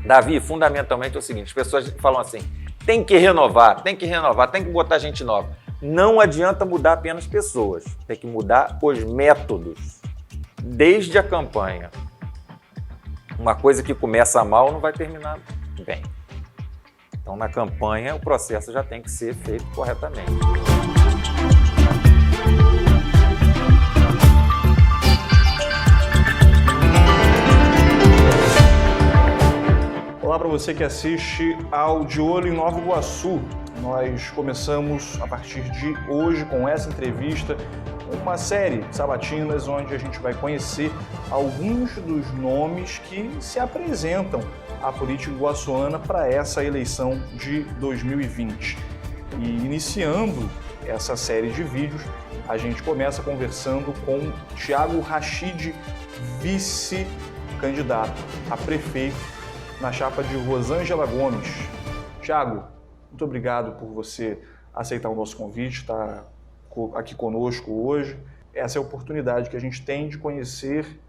Davi, fundamentalmente é o seguinte, as pessoas falam assim, tem que renovar, tem que botar gente nova. Não adianta mudar apenas pessoas, tem que mudar os métodos, desde a campanha. Uma coisa que começa mal não vai terminar bem. Então, na campanha, o processo já tem que ser feito corretamente. Olá para você que assiste ao De Olho em Nova Iguaçu. Nós começamos a partir de hoje com essa entrevista, uma série de sabatinas onde a gente vai conhecer alguns dos nomes que se apresentam à política iguaçuana para essa eleição de 2020. E iniciando essa série de vídeos, a gente começa conversando com Thiago Rachid, vice-candidato a prefeito na chapa de Rosângela Gomes. Thiago, muito obrigado por você aceitar o nosso convite, estar aqui conosco hoje. Essa é a oportunidade que a gente tem de conhecer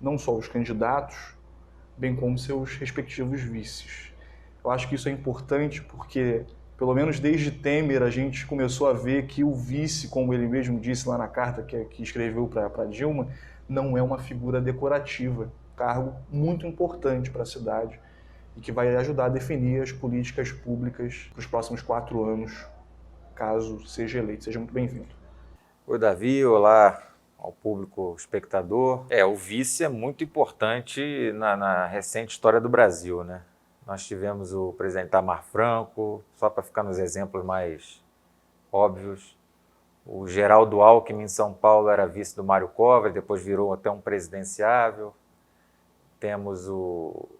não só os candidatos, bem como seus respectivos vices. Eu acho que isso é importante porque, pelo menos desde Temer, a gente começou a ver que o vice, como ele mesmo disse lá na carta que escreveu para Dilma, não é uma figura decorativa, cargo muito importante para a cidade e que vai ajudar a definir as políticas públicas para os próximos 4 anos, caso seja eleito. Seja muito bem-vindo. Oi, Davi. Olá ao público espectador. O vice é muito importante na recente história do Brasil, né? Nós tivemos o presidente Itamar Franco, só para ficar nos exemplos mais óbvios. O Geraldo Alckmin em São Paulo era vice do Mário Covas, depois virou até um presidenciável. Temos o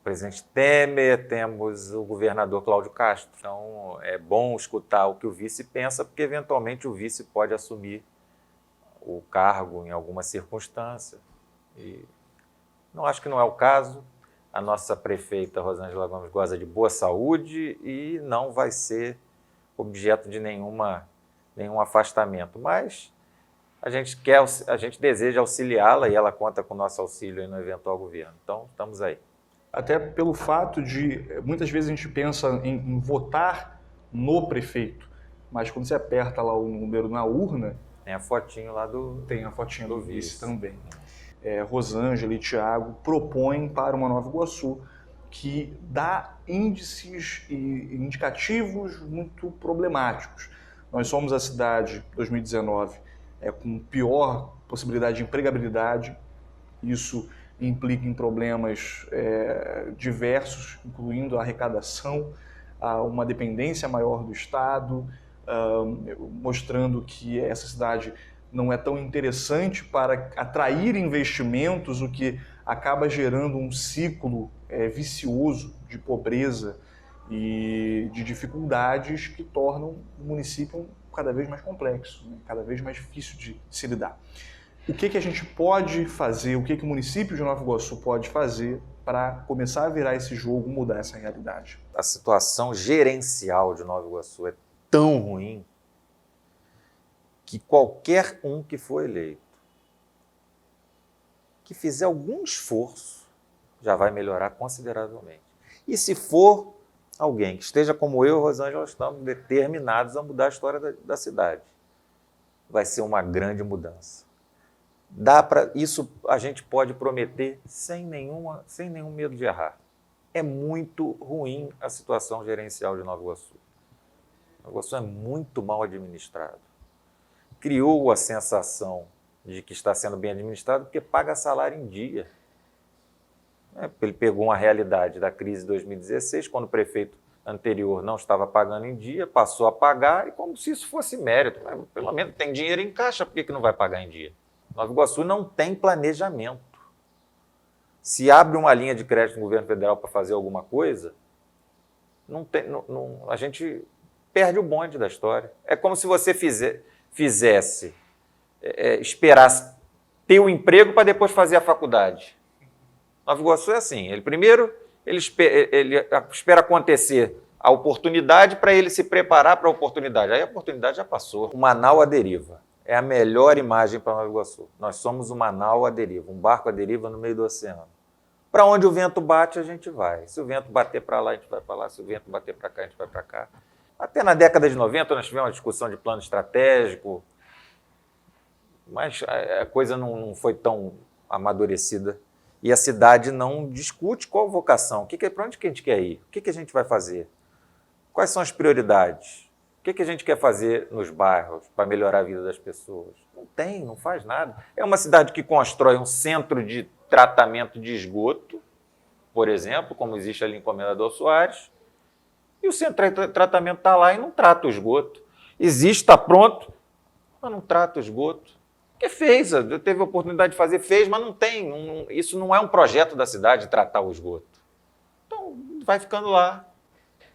presidente Temer, temos o governador Cláudio Castro. Então, é bom escutar o que o vice pensa, porque, eventualmente, o vice pode assumir o cargo em alguma circunstância. E não acho que não é o caso. A nossa prefeita, Rosângela Gomes, goza de boa saúde e não vai ser objeto de nenhum afastamento. Mas a gente deseja auxiliá-la e ela conta com o nosso auxílio aí no eventual governo. Então, estamos aí. Até pelo fato de, muitas vezes a gente pensa em votar no prefeito, mas quando você aperta lá o número na urna... Tem a fotinho lá Tem a fotinha do vice também. Rosângela e Thiago propõem para uma Nova Iguaçu que dá índices e indicativos muito problemáticos. Nós somos a cidade, 2019, com pior possibilidade de empregabilidade. Isso implica em problemas diversos, incluindo a arrecadação, uma dependência maior do Estado, mostrando que essa cidade não é tão interessante para atrair investimentos, o que acaba gerando um ciclo vicioso de pobreza e de dificuldades que tornam o município cada vez mais complexo, né? Cada vez mais difícil de se lidar. O que a gente pode fazer, o que o município de Nova Iguaçu pode fazer para começar a virar esse jogo, mudar essa realidade? A situação gerencial de Nova Iguaçu é tão ruim que qualquer um que for eleito, que fizer algum esforço, já vai melhorar consideravelmente. E se for alguém que esteja como eu, Rosângela, estamos determinados a mudar a história da cidade. Vai ser uma grande mudança. Isso a gente pode prometer sem nenhum medo de errar. É muito ruim a situação gerencial de Nova Iguaçu. Nova Iguaçu é muito mal administrado. Criou a sensação de que está sendo bem administrado porque paga salário em dia. Ele pegou uma realidade da crise de 2016, quando o prefeito anterior não estava pagando em dia, passou a pagar, e como se isso fosse mérito. Pelo menos tem dinheiro em caixa, por que não vai pagar em dia? Nova Iguaçu não tem planejamento. Se abre uma linha de crédito no governo federal para fazer alguma coisa, a gente perde o bonde da história. É como se você esperasse ter o emprego para depois fazer a faculdade. Nova Iguaçu é assim, ele espera acontecer a oportunidade para ele se preparar para a oportunidade. Aí a oportunidade já passou. Uma nau à deriva. É a melhor imagem para Nova Iguaçu. Nós somos uma nau à deriva, um barco à deriva no meio do oceano. Para onde o vento bate, a gente vai. Se o vento bater para lá, a gente vai para lá. Se o vento bater para cá, a gente vai para cá. Até na década de 90, nós tivemos uma discussão de plano estratégico, mas a coisa não foi tão amadurecida. E a cidade não discute qual vocação, para onde que a gente quer ir, o que a gente vai fazer, quais são as prioridades, o que a gente quer fazer nos bairros para melhorar a vida das pessoas. Não faz nada. É uma cidade que constrói um centro de tratamento de esgoto, por exemplo, como existe ali em Comendador Soares, e o centro de tratamento está lá e não trata o esgoto. Existe, está pronto, mas não trata o esgoto. Porque fez, teve a oportunidade de fazer, fez, mas não tem. Isso não é um projeto da cidade tratar o esgoto. Então, vai ficando lá.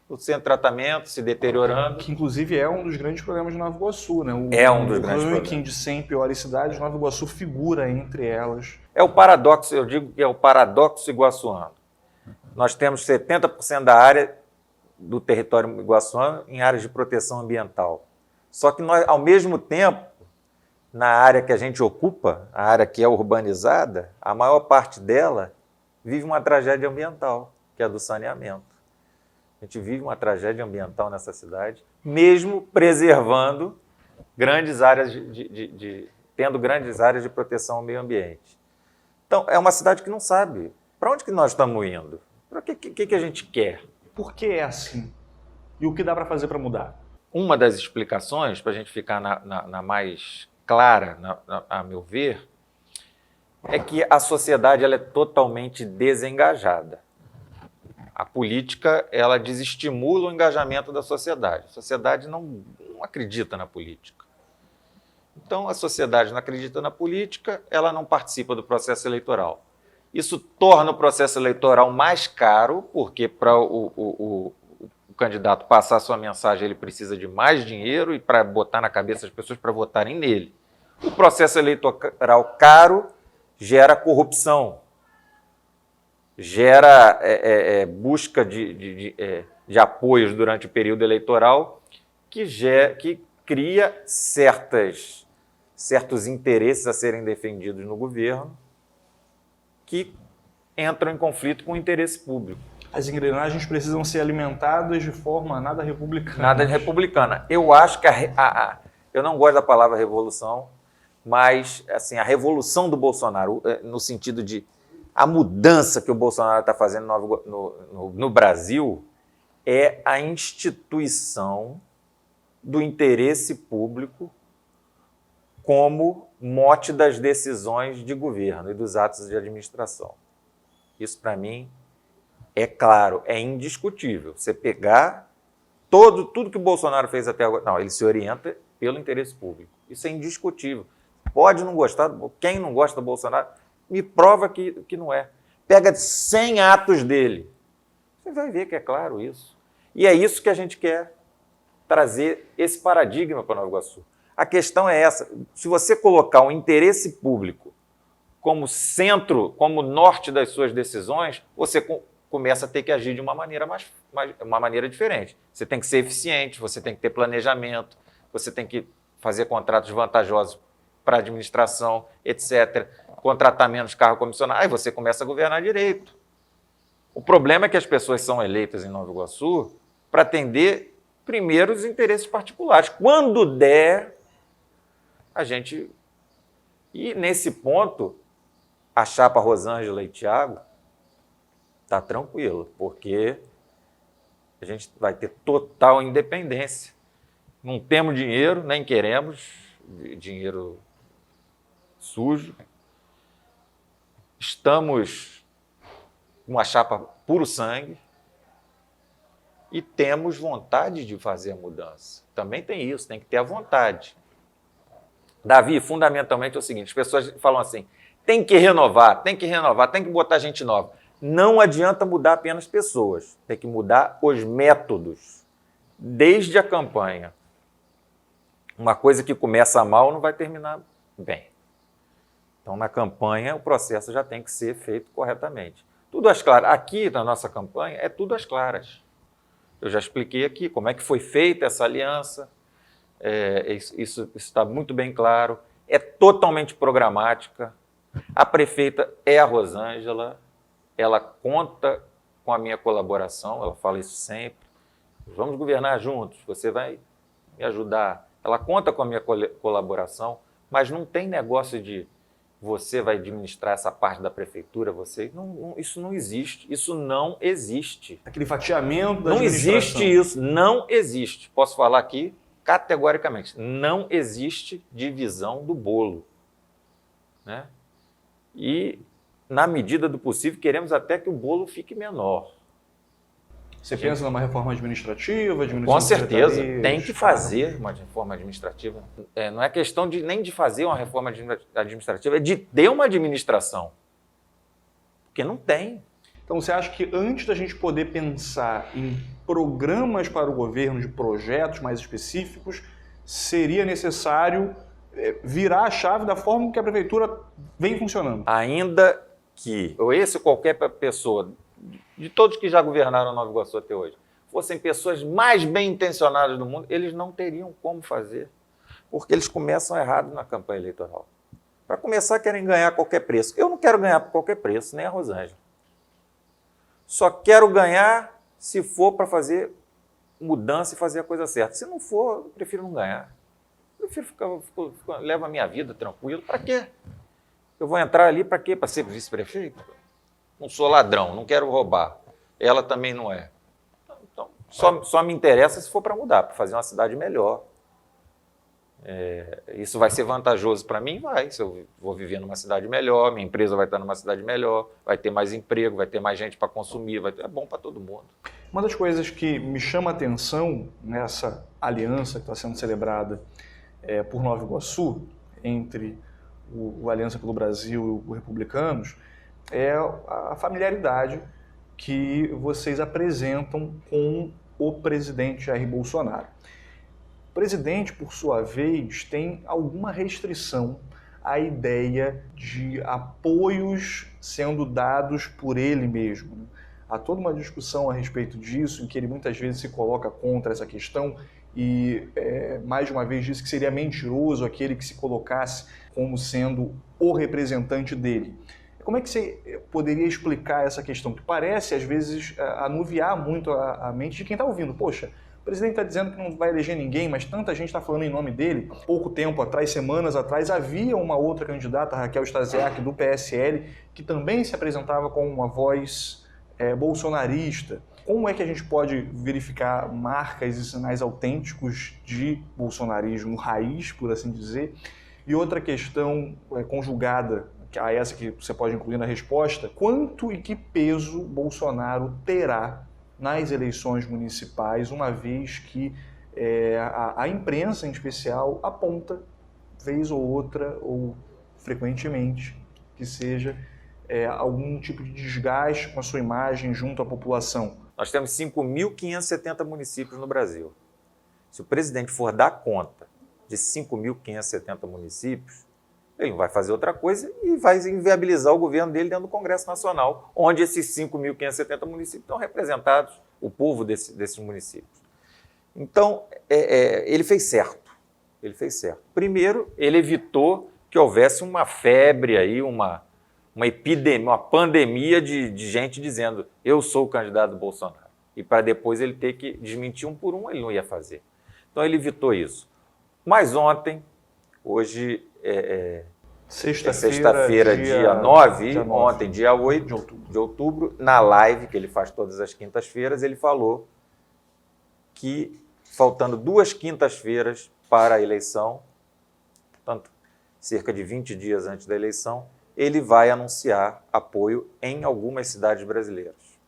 O centro de tratamento se deteriorando. Que, inclusive, é um dos grandes problemas de Nova Iguaçu, né? É um dos grandes problemas. O ranking de 100 piores cidades, Nova Iguaçu figura entre elas. É o paradoxo, eu digo que é o paradoxo iguaçuano. Nós temos 70% da área do território iguaçuano em áreas de proteção ambiental. Só que nós, ao mesmo tempo, na área que a gente ocupa, a área que é urbanizada, a maior parte dela vive uma tragédia ambiental, que é a do saneamento. A gente vive uma tragédia ambiental nessa cidade, mesmo preservando grandes áreas tendo grandes áreas de proteção ao meio ambiente. Então, é uma cidade que não sabe para onde que nós estamos indo, para que a gente quer. Por que é assim? E o que dá para fazer para mudar? Uma das explicações, para a gente ficar na mais clara, a meu ver, é que a sociedade ela é totalmente desengajada. A política ela desestimula o engajamento da sociedade. A sociedade não acredita na política. Então, a sociedade não acredita na política, ela não participa do processo eleitoral. Isso torna o processo eleitoral mais caro, porque para o candidato passar a sua mensagem, ele precisa de mais dinheiro e para botar na cabeça das pessoas para votarem nele. O processo eleitoral caro gera corrupção, gera busca de apoios durante o período eleitoral, que cria certos interesses a serem defendidos no governo que entram em conflito com o interesse público. As engrenagens precisam ser alimentadas de forma nada republicana. Nada republicana. Eu acho que eu não gosto da palavra revolução, mas assim, a revolução do Bolsonaro, no sentido de a mudança que o Bolsonaro está fazendo no Brasil, é a instituição do interesse público como mote das decisões de governo e dos atos de administração. Isso, para mim, é claro, é indiscutível. Você pegar tudo que o Bolsonaro fez até agora, não, ele se orienta pelo interesse público. Isso é indiscutível. Pode não gostar, quem não gosta do Bolsonaro, me prova que não é. Pega 100 atos dele. Você vai ver que é claro isso. E é isso que a gente quer trazer, esse paradigma para Nova Iguaçu. A questão é essa, se você colocar o interesse público como centro, como norte das suas decisões, você começa a ter que agir de uma maneira uma maneira diferente. Você tem que ser eficiente, você tem que ter planejamento, você tem que fazer contratos vantajosos para a administração, etc., contratar menos cargo comissionado, aí você começa a governar direito. O problema é que as pessoas são eleitas em Nova Iguaçu para atender primeiro os interesses particulares. Quando der, a gente... E nesse ponto, a chapa Rosângela e Thiago está tranquilo, porque a gente vai ter total independência. Não temos dinheiro, nem queremos dinheiro sujo. Estamos com uma chapa puro sangue e temos vontade de fazer a mudança. Também tem isso, tem que ter a vontade. Davi, fundamentalmente é o seguinte, as pessoas falam assim, tem que renovar, tem que botar gente nova. Não adianta mudar apenas pessoas, tem que mudar os métodos, desde a campanha. Uma coisa que começa mal não vai terminar bem. Então, na campanha, o processo já tem que ser feito corretamente. Tudo às claras. Aqui, na nossa campanha, é tudo às claras. Eu já expliquei aqui como é que foi feita essa aliança. Isso está muito bem claro. É totalmente programática. A prefeita é a Rosângela, ela conta com a minha colaboração, ela fala isso sempre. Vamos governar juntos, você vai me ajudar. Ela conta com a minha colaboração, mas não tem negócio de você vai administrar essa parte da prefeitura, isso não existe. Isso não existe. Aquele fatiamento da Não administração. existe isso, não existe. Posso falar aqui categoricamente, não existe divisão do bolo, né? E, na medida do possível, queremos até que o bolo fique menor. Você pensa numa reforma administrativa? Com certeza, tem que fazer uma reforma administrativa. Não é questão nem de fazer uma reforma administrativa, é de ter uma administração. Porque não tem. Então, você acha que antes da gente poder pensar em programas para o governo, de projetos mais específicos, seria necessário virar a chave da forma que a prefeitura vem funcionando? Ainda que esse ou qualquer pessoa, de todos que já governaram Nova Iguaçu até hoje, fossem pessoas mais bem intencionadas do mundo, eles não teriam como fazer, porque eles começam errado na campanha eleitoral. Para começar, querem ganhar a qualquer preço. Eu não quero ganhar por qualquer preço, nem a Rosângela. Só quero ganhar se for para fazer mudança e fazer a coisa certa. Se não for, eu prefiro não ganhar. Eu prefiro levar a minha vida tranquilo. Para quê? Eu vou entrar ali para quê? Para ser vice-prefeito? Não sou ladrão, não quero roubar. Ela também não é. Então, só me interessa se for para mudar, para fazer uma cidade melhor. Isso vai ser vantajoso para mim? Vai. Se eu vou viver numa cidade melhor, minha empresa vai estar numa cidade melhor, vai ter mais emprego, vai ter mais gente para consumir, é bom para todo mundo. Uma das coisas que me chama a atenção nessa aliança que está sendo celebrada por Nova Iguaçu, entre o Aliança pelo Brasil e os Republicanos, é a familiaridade que vocês apresentam com o presidente Jair Bolsonaro. O presidente, por sua vez, tem alguma restrição à ideia de apoios sendo dados por ele mesmo. Há toda uma discussão a respeito disso, em que ele muitas vezes se coloca contra essa questão e, mais de uma vez, disse que seria mentiroso aquele que se colocasse como sendo o representante dele. Como é que você poderia explicar essa questão? Que parece, às vezes, anuviar muito a mente de quem está ouvindo. Poxa, o presidente está dizendo que não vai eleger ninguém, mas tanta gente está falando em nome dele. Há pouco tempo atrás, semanas atrás, havia uma outra candidata, Raquel Stasiak, do PSL, que também se apresentava com uma voz bolsonarista. Como é que a gente pode verificar marcas e sinais autênticos de bolsonarismo raiz, por assim dizer? E outra questão conjugada a essa que você pode incluir na resposta: quanto e que peso Bolsonaro terá nas eleições municipais, uma vez que a imprensa, em especial, aponta, vez ou outra, ou frequentemente, que seja algum tipo de desgaste com a sua imagem junto à população? Nós temos 5.570 municípios no Brasil. Se o presidente for dar conta de 5.570 municípios, ele não vai fazer outra coisa e vai inviabilizar o governo dele dentro do Congresso Nacional, onde esses 5.570 municípios estão representados, o povo desses municípios. Então, ele fez certo. Ele fez certo. Primeiro, ele evitou que houvesse uma febre aí, uma epidemia, uma pandemia de gente dizendo eu sou o candidato do Bolsonaro. E para depois ele ter que desmentir um por um, ele não ia fazer. Então, ele evitou isso. Mas ontem, hoje sexta-feira, dia 9, ontem, dia 8 de outubro, na live que ele faz todas as quintas-feiras, ele falou que, faltando 2 quintas-feiras para a eleição, portanto, cerca de 20 dias antes da eleição, ele vai anunciar apoio em algumas cidades brasileiras.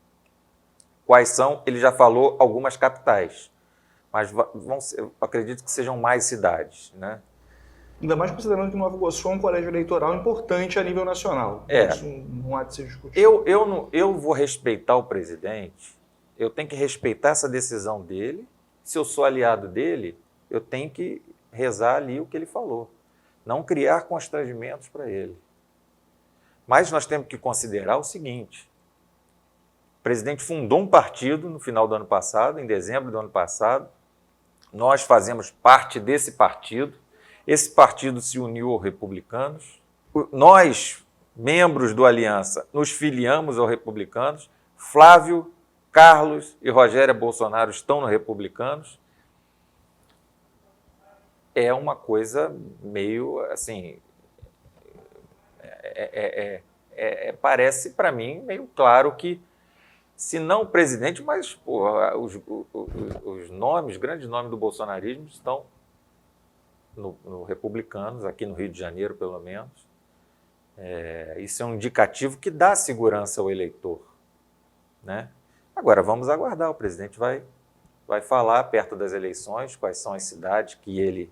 Quais são? Ele já falou algumas capitais, mas acredito que sejam mais cidades, né? Ainda mais considerando que Nova Iguaçu é um colégio eleitoral importante a nível nacional. Isso não há de ser discutido. Eu vou respeitar o presidente, eu tenho que respeitar essa decisão dele. Se eu sou aliado dele, eu tenho que rezar ali o que ele falou. Não criar constrangimentos para ele. Mas nós temos que considerar o seguinte: o presidente fundou um partido no final do ano passado, em dezembro do ano passado. Nós fazemos parte desse partido. Esse partido se uniu aos republicanos. Nós membros do Aliança, nos filiamos aos republicanos. Flávio, Carlos e Rogério Bolsonaro estão nos republicanos. É uma coisa meio assim, parece para mim meio claro que, se não o presidente, mas os nomes, grandes nomes do bolsonarismo estão no republicanos, aqui no Rio de Janeiro, pelo menos. Isso é um indicativo que dá segurança ao eleitor, né? Agora, vamos aguardar. O presidente vai falar perto das eleições quais são as cidades que ele,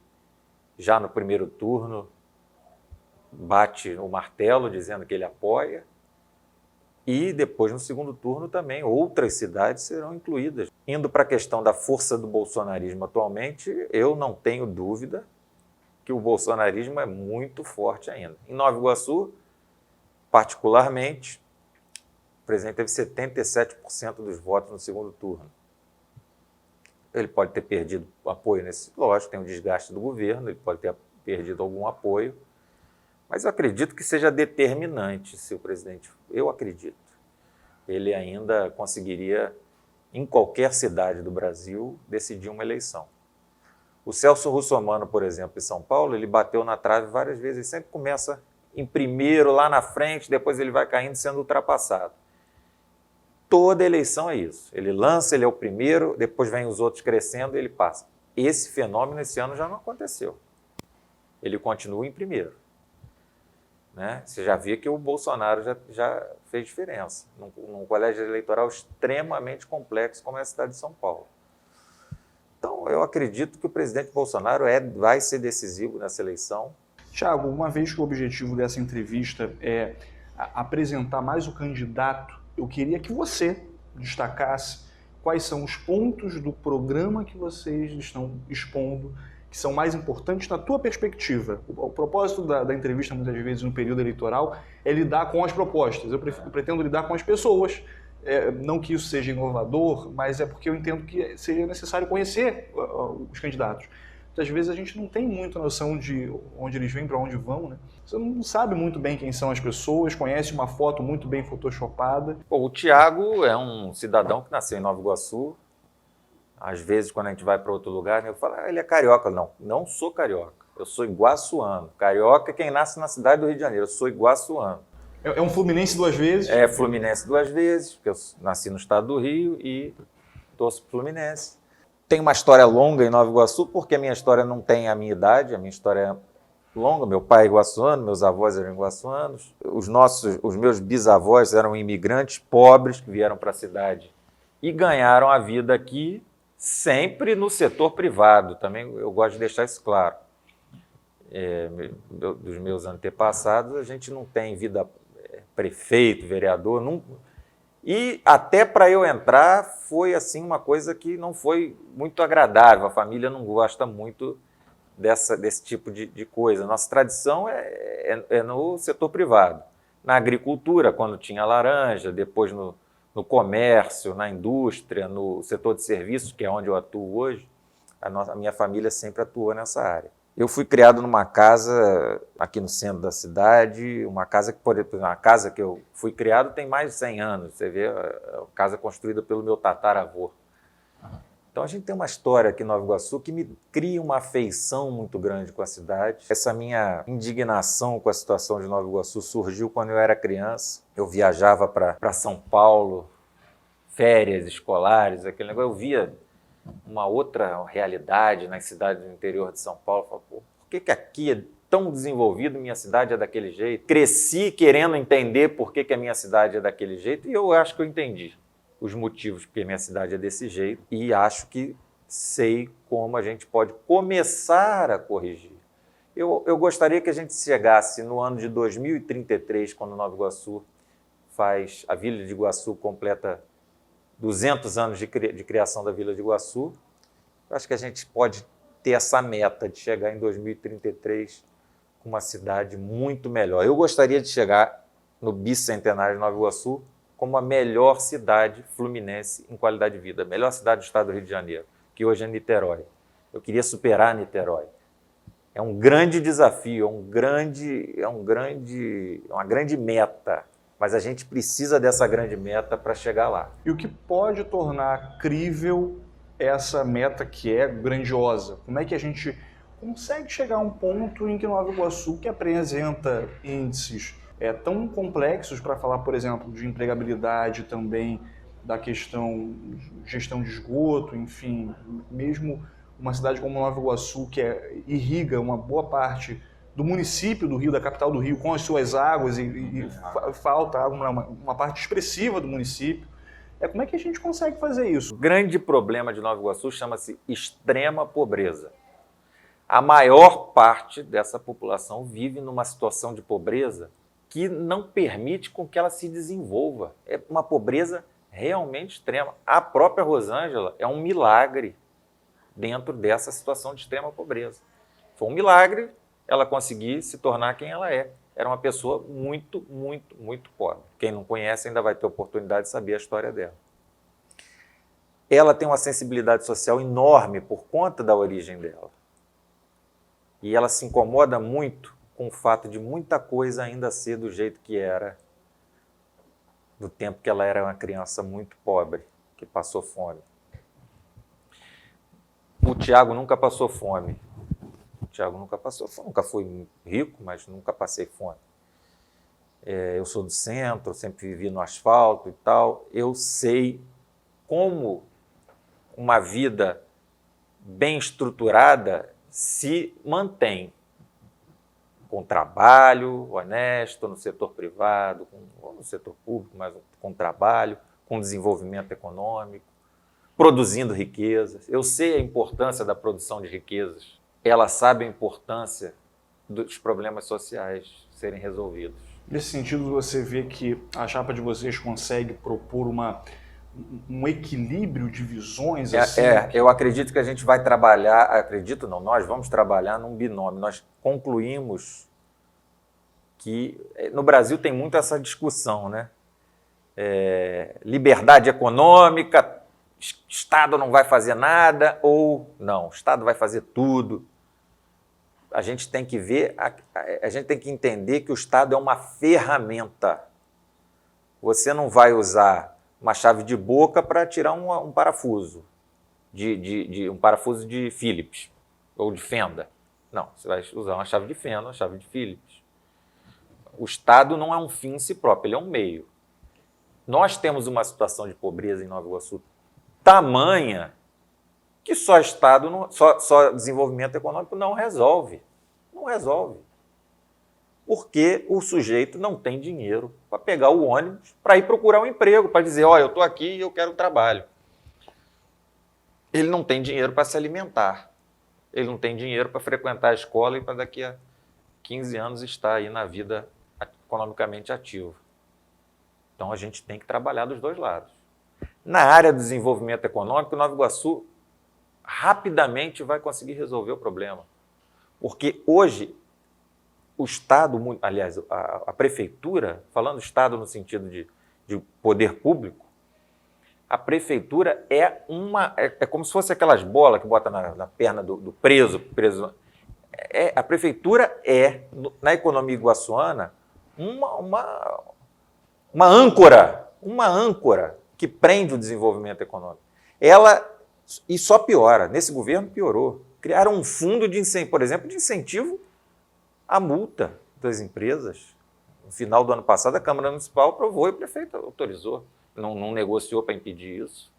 já no primeiro turno, bate o martelo dizendo que ele apoia. E depois, no segundo turno, também outras cidades serão incluídas. Indo para a questão da força do bolsonarismo atualmente, eu não tenho dúvida que o bolsonarismo é muito forte ainda. Em Nova Iguaçu, particularmente, o presidente teve 77% dos votos no segundo turno. Ele pode ter perdido apoio nesse... Lógico, tem um desgaste do governo, ele pode ter perdido algum apoio, mas eu acredito que seja determinante se o presidente... Eu acredito. Ele ainda conseguiria, em qualquer cidade do Brasil, decidir uma eleição. O Celso Russomano, por exemplo, em São Paulo, ele bateu na trave várias vezes. Ele sempre começa em primeiro, lá na frente, depois ele vai caindo, sendo ultrapassado. Toda eleição é isso. Ele lança, ele é o primeiro, depois vem os outros crescendo e ele passa. Esse fenômeno esse ano já não aconteceu. Ele continua em primeiro, né? Você já vê que o Bolsonaro já fez diferença num colégio eleitoral extremamente complexo como é a cidade de São Paulo. Então, eu acredito que o presidente Bolsonaro vai ser decisivo nessa eleição. Tiago, uma vez que o objetivo dessa entrevista é apresentar mais o candidato, eu queria que você destacasse quais são os pontos do programa que vocês estão expondo que são mais importantes na tua perspectiva. O propósito da entrevista, muitas vezes, no período eleitoral, é lidar com as propostas. Eu pretendo lidar com as pessoas. Não que isso seja inovador, mas é porque eu entendo que seria necessário conhecer os candidatos. Muitas vezes a gente não tem muita noção de onde eles vêm, para onde vão, né? Você não sabe muito bem quem são as pessoas, conhece uma foto muito bem photoshopada. Bom, o Tiago é um cidadão que nasceu em Nova Iguaçu. Às vezes, quando a gente vai para outro lugar, eu falo, ele é carioca. Não sou carioca, eu sou iguaçuano. Carioca é quem nasce na cidade do Rio de Janeiro, eu sou iguaçuano. É um fluminense duas vezes? É fluminense duas vezes, porque eu nasci no estado do Rio e torço pro Fluminense. Tem uma história longa em Nova Iguaçu, porque a minha história não tem a minha idade, a minha história é longa. Meu pai é iguaçuano, meus avós eram iguaçuanos. Os meus bisavós eram imigrantes pobres que vieram para a cidade e ganharam a vida aqui, sempre no setor privado. Também eu gosto de deixar isso claro. Dos meus antepassados, a gente não tem vida prefeito, vereador, não. E até para eu entrar foi assim uma coisa que não foi muito agradável. A família não gosta muito desse tipo de coisa. Nossa tradição é no setor privado. Na agricultura, quando tinha laranja, depois no comércio, na indústria, no setor de serviços, que é onde eu atuo hoje, a minha família sempre atuou nessa área. Eu fui criado numa casa aqui no centro da cidade, uma casa que eu fui criado tem mais de 100 anos. Você vê, a casa construída pelo meu tataravô. Então a gente tem uma história aqui em Nova Iguaçu que me cria uma afeição muito grande com a cidade. Essa minha indignação com a situação de Nova Iguaçu surgiu quando eu era criança. Eu viajava para São Paulo, férias escolares, aquele negócio. Eu via uma outra realidade nas cidades do interior de São Paulo. Eu falava, por que aqui é tão desenvolvido, minha cidade é daquele jeito? Cresci querendo entender por que a minha cidade é daquele jeito e eu acho que eu entendi os motivos porque a minha cidade é desse jeito e acho que sei como a gente pode começar a corrigir. Eu gostaria que a gente chegasse no ano de 2033, quando Nova Iguaçu a Vila de Iguaçu completa 200 anos de criação da Vila de Iguaçu. Eu acho que a gente pode ter essa meta de chegar em 2033 com uma cidade muito melhor. Eu gostaria de chegar no bicentenário de Nova Iguaçu como a melhor cidade fluminense em qualidade de vida, a melhor cidade do estado do Rio de Janeiro, que hoje é Niterói. Eu queria superar Niterói. É um grande desafio, uma grande meta, mas a gente precisa dessa grande meta para chegar lá. E o que pode tornar crível essa meta que é grandiosa? Como é que a gente consegue chegar a um ponto em que Nova Iguaçu, que apresenta índices tão complexos para falar, por exemplo, de empregabilidade também, da questão gestão de esgoto, enfim, mesmo uma cidade como Nova Iguaçu, que irriga uma boa parte do município do Rio, da capital do Rio, com as suas águas e falta água, uma parte expressiva do município. Como é que a gente consegue fazer isso? O grande problema de Nova Iguaçu chama-se extrema pobreza. A maior parte dessa população vive numa situação de pobreza que não permite com que ela se desenvolva. É uma pobreza realmente extrema. A própria Rosângela é um milagre dentro dessa situação de extrema pobreza. Foi um milagre ela conseguir se tornar quem ela é. Era uma pessoa muito, muito, muito pobre. Quem não conhece ainda vai ter oportunidade de saber a história dela. Ela tem uma sensibilidade social enorme por conta da origem dela. E ela se incomoda muito com o fato de muita coisa ainda ser do jeito que era do tempo que ela era uma criança muito pobre, que passou fome. O Tiago nunca passou fome. O Tiago nunca passou fome. Nunca fui rico, mas nunca passei fome. Eu sou do centro, sempre vivi no asfalto e tal. Eu sei como uma vida bem estruturada se mantém com trabalho honesto no setor privado, ou no setor público, mas com trabalho, com desenvolvimento econômico, produzindo riquezas. Eu sei a importância da produção de riquezas. Ela sabe a importância dos problemas sociais serem resolvidos. Nesse sentido, você vê que a chapa de vocês consegue propor um equilíbrio de visões? Assim? Eu acredito que a gente vai trabalhar, nós vamos trabalhar num binômio. Nós concluímos que no Brasil tem muito essa discussão, né? Liberdade econômica, Estado não vai fazer nada, ou não, o Estado vai fazer tudo. A gente tem que ver, a gente tem que entender que o Estado é uma ferramenta. Você não vai usar uma chave de boca para tirar um parafuso, um parafuso de Phillips ou de fenda. Não, você vai usar uma chave de fenda, uma chave de Phillips. O Estado não é um fim em si próprio, ele é um meio. Nós temos uma situação de pobreza em Nova Iguaçu tamanha que só Estado, só desenvolvimento econômico não resolve. Não resolve. Porque o sujeito não tem dinheiro para pegar o ônibus, para ir procurar um emprego, para dizer, eu estou aqui e eu quero trabalho. Ele não tem dinheiro para se alimentar. Ele não tem dinheiro para frequentar a escola e para daqui a 15 anos estar aí na vida economicamente ativa. Então a gente tem que trabalhar dos dois lados. Na área do desenvolvimento econômico, Nova Iguaçu rapidamente vai conseguir resolver o problema. Porque hoje o Estado, aliás, a prefeitura, falando Estado no sentido de poder público, a prefeitura é como se fosse aquelas bolas que bota na perna do preso. A prefeitura na economia iguaçuana, uma âncora que prende o desenvolvimento econômico. E só piora. Nesse governo piorou. Criaram um fundo, por exemplo, de incentivo à multa das empresas. No final do ano passado, a Câmara Municipal aprovou e o prefeito autorizou. Não negociou para impedir isso.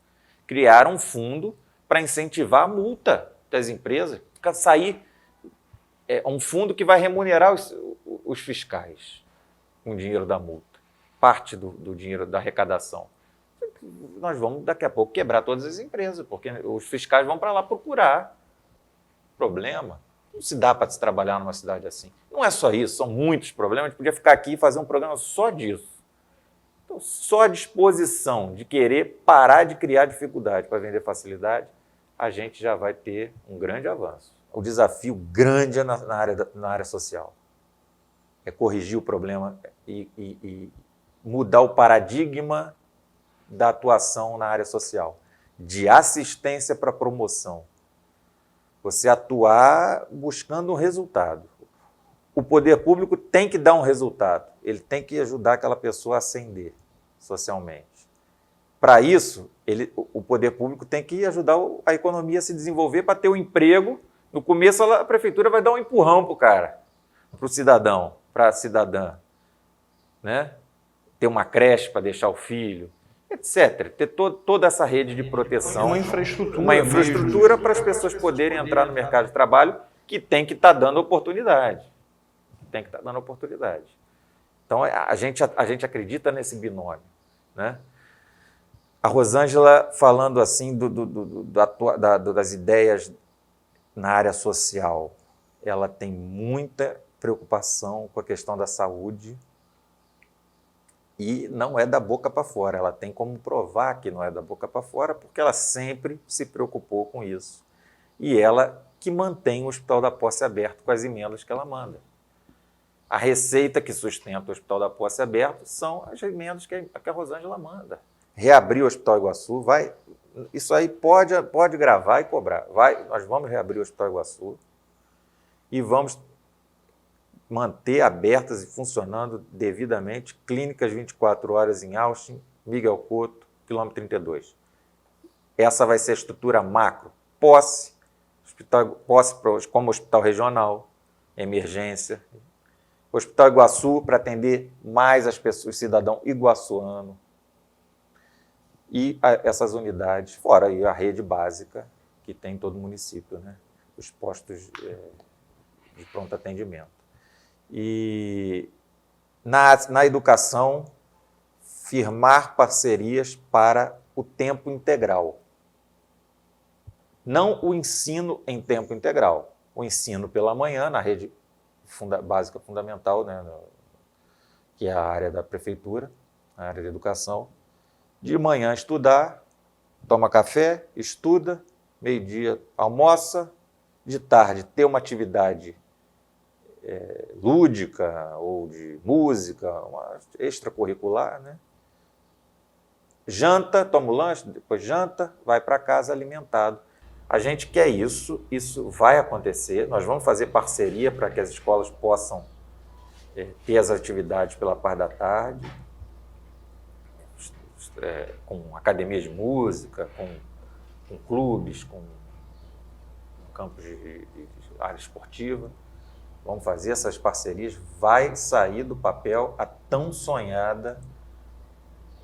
Criaram um fundo para incentivar a multa das empresas. Sair um fundo que vai remunerar os fiscais com o dinheiro da multa. Parte do dinheiro da arrecadação. Nós vamos, daqui a pouco, quebrar todas as empresas, porque os fiscais vão para lá procurar problema. Não se dá para se trabalhar numa cidade assim. Não é só isso, são muitos problemas. A gente podia ficar aqui e fazer um programa só disso. Então, só a disposição de querer parar de criar dificuldade para vender facilidade, a gente já vai ter um grande avanço. O desafio grande é na área social. É corrigir o problema e mudar o paradigma da atuação na área social, de assistência para promoção. Você atuar buscando um resultado. O poder público tem que dar um resultado. Ele tem que ajudar aquela pessoa a ascender socialmente. Para isso, o poder público tem que ajudar a economia a se desenvolver para ter um emprego. No começo, a prefeitura vai dar um empurrão para o cara, para o cidadão, para a cidadã, né? Ter uma creche para deixar o filho, etc. Ter toda essa rede de proteção. Uma infraestrutura. Uma infraestrutura para as pessoas poderem entrar no mercado de trabalho, que tem que estar dando oportunidade. Tem que estar dando oportunidade. Então, a gente acredita nesse binômio, né? A Rosângela, falando assim das ideias na área social, ela tem muita preocupação com a questão da saúde e não é da boca para fora. Ela tem como provar que não é da boca para fora, porque ela sempre se preocupou com isso. E ela que mantém o Hospital da Posse aberto com as emendas que ela manda. A receita que sustenta o Hospital da Posse aberto são as emendas que a Rosângela manda. Reabrir o Hospital Iguaçu, isso aí pode gravar e cobrar. Nós vamos reabrir o Hospital Iguaçu e vamos manter abertas e funcionando devidamente clínicas 24 horas em Austin, Miguel Couto, quilômetro 32. Essa vai ser a estrutura macro. Posse como hospital regional, emergência. Hospital Iguaçu para atender mais as pessoas, o cidadão iguaçuano. E essas unidades, fora aí a rede básica que tem em todo o município, né? Os postos de pronto atendimento. E na educação, firmar parcerias para o tempo integral. Não o ensino em tempo integral, o ensino pela manhã na rede básica fundamental, né, que é a área da prefeitura, a área de educação. De manhã estudar, toma café, estuda, meio-dia almoça, de tarde ter uma atividade lúdica ou de música, uma extracurricular, né? Janta, toma o lanche, depois janta, vai para casa alimentado. A gente quer isso vai acontecer, nós vamos fazer parceria para que as escolas possam ter as atividades pela parte da tarde, com academias de música, com clubes, com campos de área esportiva. Vamos fazer essas parcerias, vai sair do papel a tão sonhada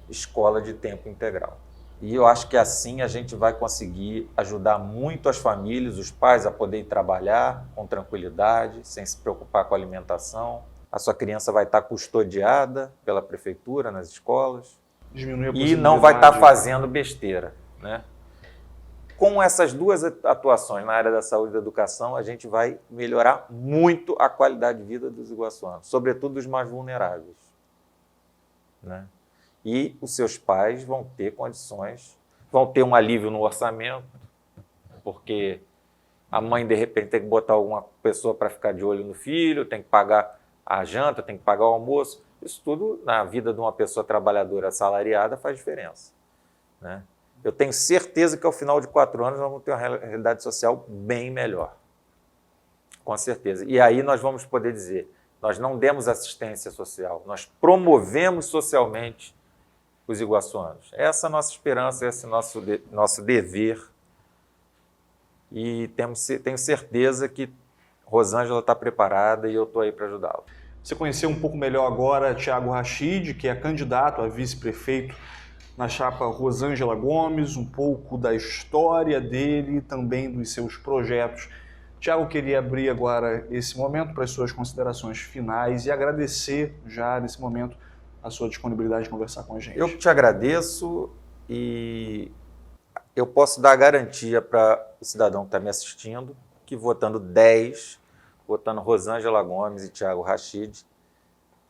escola de tempo integral. E eu acho que assim a gente vai conseguir ajudar muito as famílias, os pais a poderem trabalhar com tranquilidade, sem se preocupar com a alimentação. A sua criança vai estar custodiada pela prefeitura nas escolas e não vai estar fazendo besteira, né? Com essas duas atuações na área da saúde e da educação, a gente vai melhorar muito a qualidade de vida dos iguaçuanos, sobretudo dos mais vulneráveis, né? E os seus pais vão ter condições, vão ter um alívio no orçamento, porque a mãe, de repente, tem que botar alguma pessoa para ficar de olho no filho, tem que pagar a janta, tem que pagar o almoço. Isso tudo, na vida de uma pessoa trabalhadora assalariada, faz diferença, né? Eu tenho certeza que ao final de 4 anos nós vamos ter uma realidade social bem melhor. Com certeza. E aí nós vamos poder dizer, nós não demos assistência social, nós promovemos socialmente os iguaçuanos. Essa é a nossa esperança, esse é o nosso dever. E tenho certeza que Rosângela está preparada e eu estou aí para ajudá-la. Você conheceu um pouco melhor agora Thiago Rachid, que é candidato a vice-prefeito na chapa Rosângela Gomes, um pouco da história dele e também dos seus projetos. Thiago, queria abrir agora esse momento para as suas considerações finais e agradecer já nesse momento a sua disponibilidade de conversar com a gente. Eu te agradeço e eu posso dar a garantia para o cidadão que está me assistindo que votando 10, votando Rosângela Gomes e Thiago Rachid,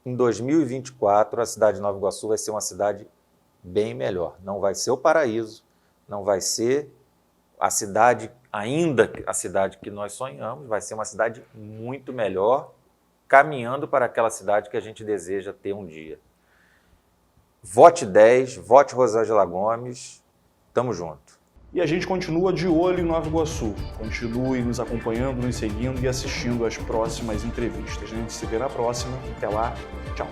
em 2024 a cidade de Nova Iguaçu vai ser uma cidade bem melhor. Não vai ser o paraíso, não vai ser a cidade, ainda a cidade que nós sonhamos, vai ser uma cidade muito melhor, caminhando para aquela cidade que a gente deseja ter um dia. Vote 10, vote Rosângela Gomes, tamo junto. E a gente continua de olho em Nova Iguaçu. Continue nos acompanhando, nos seguindo e assistindo às próximas entrevistas. A gente se vê na próxima. Até lá. Tchau.